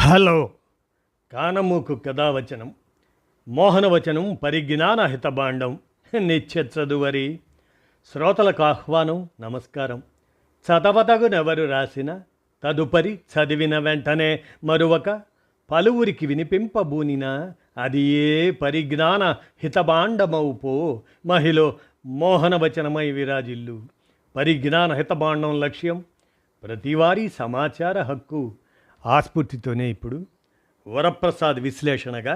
Hello కానమూకు కథావచనం మోహనవచనం పరిజ్ఞాన హితబాండం నిత్య చదువరి శ్రోతలకు ఆహ్వానం నమస్కారం. చదవదగునెవరు రాసిన తదుపరి చదివిన వెంటనే మరువక పలువురికి వినిపింపబూనిన అది ఏ పరిజ్ఞాన హితబాండమౌపో మహిళ మోహనవచనమై విరాజిల్లు. పరిజ్ఞాన హితబాండం లక్ష్యం ప్రతివారీ సమాచార హక్కు. ఆస్ఫూర్తితోనే ఇప్పుడు వరప్రసాద్ విశ్లేషణగా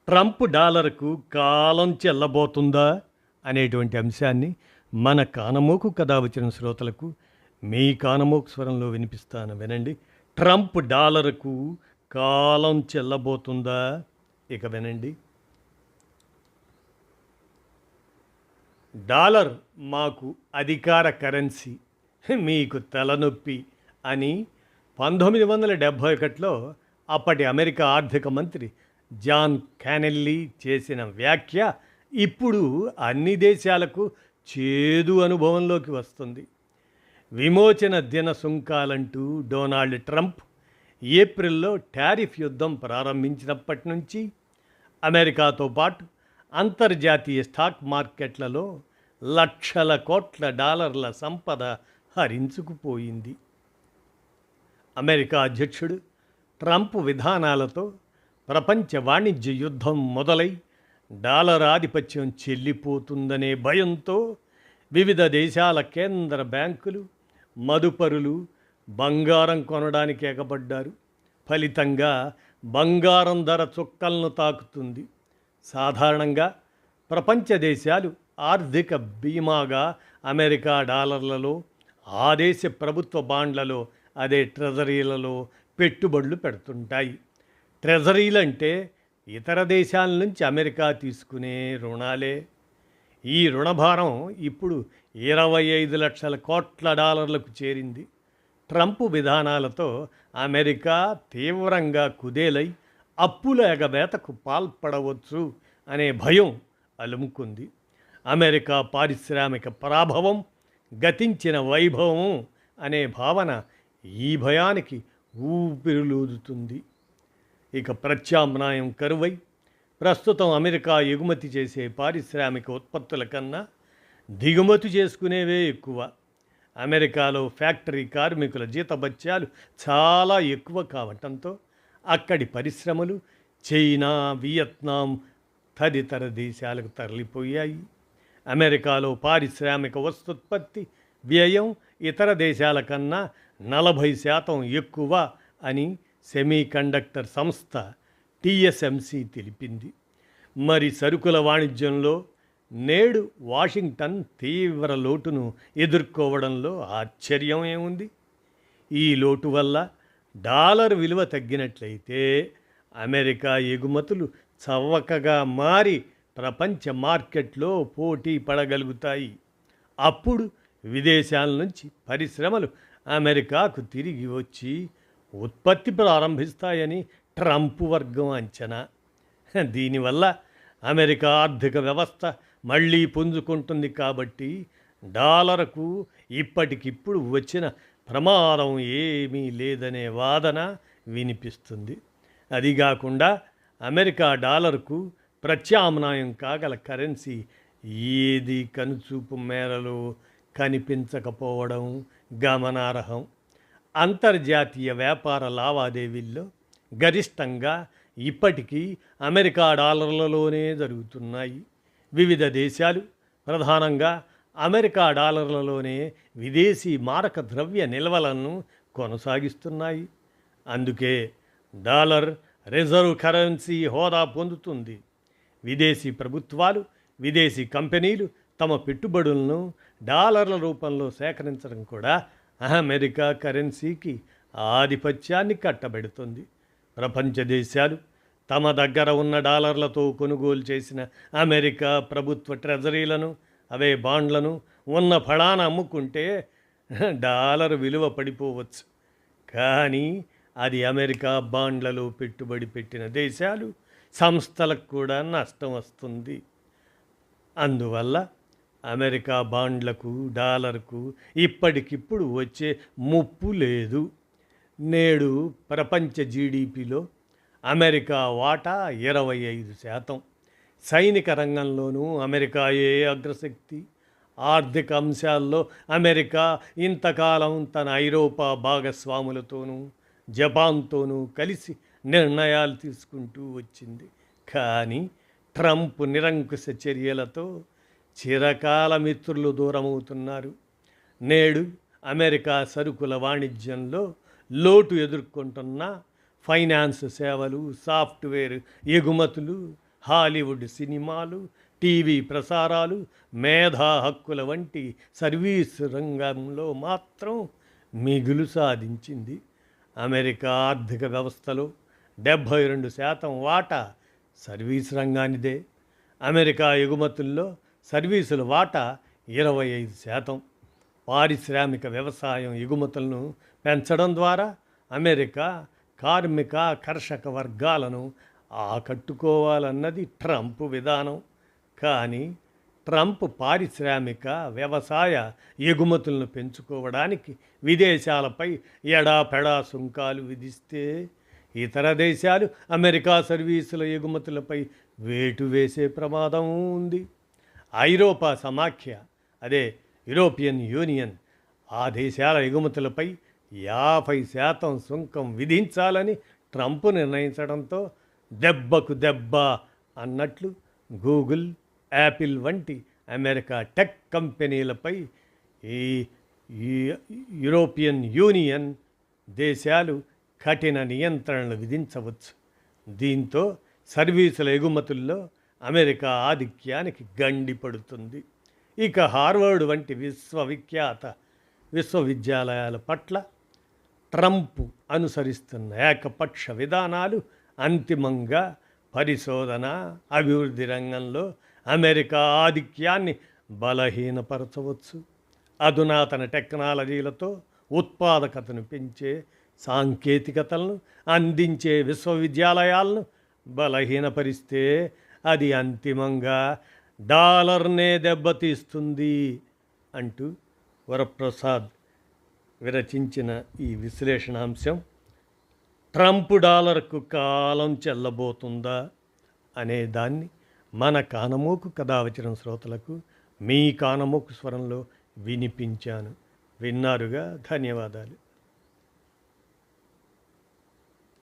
ట్రంప్ డాలర్కు కాలం చెల్లబోతుందా అనేటువంటి అంశాన్ని మన కానమోకు కథ వచ్చిన శ్రోతలకు మీ కానమోకు స్వరంలో వినిపిస్తాను, వినండి. ట్రంప్ డాలర్కు కాలం చెల్లబోతుందా? ఇక వినండి. డాలర్ మాకు అధికార కరెన్సీ, మీకు తలనొప్పి అని 1971లో అప్పటి అమెరికా ఆర్థిక మంత్రి జాన్ కెనెల్లీ చేసిన వ్యాఖ్య ఇప్పుడు అన్ని దేశాలకు చేదు అనుభవంలోకి వస్తుంది. విమోచన దిన సుంకాలంటూ డొనాల్డ్ ట్రంప్ ఏప్రిల్లో టారిఫ్ యుద్ధం ప్రారంభించినప్పటి నుంచి అమెరికాతో పాటు అంతర్జాతీయ స్టాక్ మార్కెట్లలో లక్షల కోట్ల డాలర్ల సంపద హరించుకుపోయింది. అమెరికా అధ్యక్షుడు ట్రంప్ విధానాలతో ప్రపంచ వాణిజ్య యుద్ధం మొదలై డాలర్ ఆధిపత్యం చెల్లిపోతుందనే భయంతో వివిధ దేశాల కేంద్ర బ్యాంకులు, మదుపరులు బంగారం కొనడానికి ఎగబడ్డారు. ఫలితంగా బంగారం ధర చుక్కలను తాకుతుంది. సాధారణంగా ప్రపంచ దేశాలు ఆర్థిక బీమాగా అమెరికా డాలర్లలో, ఆ దేశ ప్రభుత్వ బాండ్లలో, అదే ట్రెజరీలలో పెట్టుబడులు పెడుతుంటాయి. ట్రెజరీలంటే ఇతర దేశాల నుంచి అమెరికా తీసుకునే రుణాలే. ఈ రుణభారం ఇప్పుడు 25 లక్షల కోట్ల డాలర్లకు చేరింది. ట్రంప్ విధానాలతో అమెరికా తీవ్రంగా కుదేలై అప్పుల ఎగవేతకు పాల్పడవచ్చు అనే భయం అలుముకుంది. అమెరికా పారిశ్రామిక పరాభవం, గతించిన వైభవం అనే భావన ఈ భయానికి ఊపిరులూదుతుంది. ఇక ప్రత్యామ్నాయం కరువై ప్రస్తుతం అమెరికా ఎగుమతి చేసే పారిశ్రామిక ఉత్పత్తుల కన్నా దిగుమతి చేసుకునేవే ఎక్కువ. అమెరికాలో ఫ్యాక్టరీ కార్మికుల జీతభత్యాలు చాలా ఎక్కువ కావటంతో అక్కడి పరిశ్రమలు చైనా, వియత్నాం తదితర దేశాలకు తరలిపోయాయి. అమెరికాలో పారిశ్రామిక వస్తోత్పత్తి వ్యయం ఇతర దేశాల కన్నా 40% ఎక్కువ అని సెమీకండక్టర్ సంస్థ TSMC తెలిపింది. మరి సరుకుల వాణిజ్యంలో నేడు వాషింగ్టన్ తీవ్ర లోటును ఎదుర్కోవడంలో ఆశ్చర్యం ఏముంది? ఈ లోటు వల్ల డాలర్ విలువ తగ్గినట్లయితే అమెరికా ఎగుమతులు చవకగా మారి ప్రపంచ మార్కెట్లో పోటీ పడగలుగుతాయి. అప్పుడు విదేశాల నుంచి పరిశ్రమలు అమెరికాకు తిరిగి వచ్చి ఉత్పత్తి ప్రారంభిస్తాయని ట్రంప్ వర్గం అంచనా. దీనివల్ల అమెరికా ఆర్థిక వ్యవస్థ మళ్ళీ పుంజుకుంటుంది. కాబట్టి డాలర్కు ఇప్పటికిప్పుడు వచ్చిన ప్రమాదం ఏమీ లేదనే వాదన వినిపిస్తుంది. అదిగాకుండా అమెరికా డాలర్కు ప్రత్యామ్నాయం కాగల కరెన్సీ ఏది కనుచూపు మేరలో కనిపించకపోవడం గమనార్హం. అంతర్జాతీయ వ్యాపార లావాదేవీల్లో గరిష్టంగా ఇప్పటికీ అమెరికా డాలర్లలోనే జరుగుతున్నాయి. వివిధ దేశాలు ప్రధానంగా అమెరికా డాలర్లలోనే విదేశీ మారక ద్రవ్య నిల్వలను కొనసాగిస్తున్నాయి. అందుకే డాలర్ రిజర్వ్ కరెన్సీ హోదా పొందుతుంది. విదేశీ ప్రభుత్వాలు, విదేశీ కంపెనీలు తమ పెట్టుబడులను డాలర్ల రూపంలో సేకరించడం కూడా అమెరికా కరెన్సీకి ఆధిపత్యాన్ని కట్టబెడుతుంది. ప్రపంచ దేశాలు తమ దగ్గర ఉన్న డాలర్లతో కొనుగోలు చేసిన అమెరికా ప్రభుత్వ ట్రెజరీలను, అవే బాండ్లను ఉన్న ఫలాన అమ్ముకుంటే డాలర్ విలువ పడిపోవచ్చు. కానీ అది అమెరికా బాండ్లలో పెట్టుబడి పెట్టిన దేశాలు, సంస్థలకు కూడా నష్టం వస్తుంది. అందువల్ల అమెరికా బాండ్లకు, డాలర్కు ఇప్పటికిప్పుడు వచ్చే ముప్పు లేదు. నేడు ప్రపంచ జీడిపిలో అమెరికా వాటా 25%. సైనిక రంగంలోనూ అమెరికాయే అగ్రశక్తి. ఆర్థిక అంశాల్లో అమెరికా ఇంతకాలం తన ఐరోపా భాగస్వాములతోనూ జపాన్తోనూ కలిసి నిర్ణయాలు తీసుకుంటూ వచ్చింది. కానీ ట్రంప్ నిరంకుశ చర్యలతో చిరకాల మిత్రులు దూరమవుతున్నారు. నేడు అమెరికా సరుకుల వాణిజ్యంలో లోటు ఎదుర్కొంటున్న ఫైనాన్స్ సేవలు, సాఫ్ట్వేర్ ఎగుమతులు, హాలీవుడ్ సినిమాలు, టీవీ ప్రసారాలు, మేధా హక్కుల వంటి సర్వీసు రంగంలో మాత్రం మిగులు సాధించింది. అమెరికా ఆర్థిక వ్యవస్థలో 72% వాటా సర్వీస్ రంగానిదే. అమెరికా ఎగుమతుల్లో సర్వీసుల వాటా 25%. పారిశ్రామిక వ్యవసాయం ఎగుమతులను పెంచడం ద్వారా అమెరికా కార్మిక కర్షక వర్గాలను ఆకట్టుకోవాలన్నది ట్రంప్ విధానం. కానీ ట్రంప్ పారిశ్రామిక వ్యవసాయ ఎగుమతులను పెంచుకోవడానికి విదేశాలపై ఎడాపెడా సుంకాలు విధిస్తే ఇతర దేశాలు అమెరికా సర్వీసుల ఎగుమతులపై వేటు వేసే ప్రమాదం ఉంది. ఐరోపా సమాఖ్య, అదే యూరోపియన్ యూనియన్, ఆ దేశాల ఎగుమతులపై 50% సుంకం విధించాలని ట్రంప్ నిర్ణయించడంతో దెబ్బకు దెబ్బ అన్నట్లు గూగుల్, యాపిల్ వంటి అమెరికా టెక్ కంపెనీలపై ఈ యూరోపియన్ యూనియన్ దేశాలు కఠిన నియంత్రణలు విధించవచ్చు. దీంతో సర్వీసుల ఎగుమతుల్లో అమెరికా ఆధిక్యానికి గండి పడుతుంది. ఇక హార్వర్డ్ వంటి విశ్వవిఖ్యాత విశ్వవిద్యాలయాల పట్ల ట్రంప్ అనుసరిస్తున్న ఏకపక్ష విధానాలు అంతిమంగా పరిశోధన, అభివృద్ధి రంగంలో అమెరికా ఆధిక్యాన్ని బలహీనపరచవచ్చు. అధునాతన టెక్నాలజీలతో ఉత్పాదకతను పెంచే సాంకేతికతలను అందించే విశ్వవిద్యాలయాలను బలహీనపరిస్తే అది అంతిమంగా డాలర్నే దెబ్బతీస్తుంది అంటూ వరప్రసాద్ విరచించిన ఈ విశ్లేషణాంశం ట్రంప్ డాలర్కు కాలం చెల్లబోతుందా అనే దాన్ని మన కానమోకు కథావచనం శ్రోతలకు మీ కానమోకు స్వరంలో వినిపించాను. విన్నారుగా, ధన్యవాదాలు.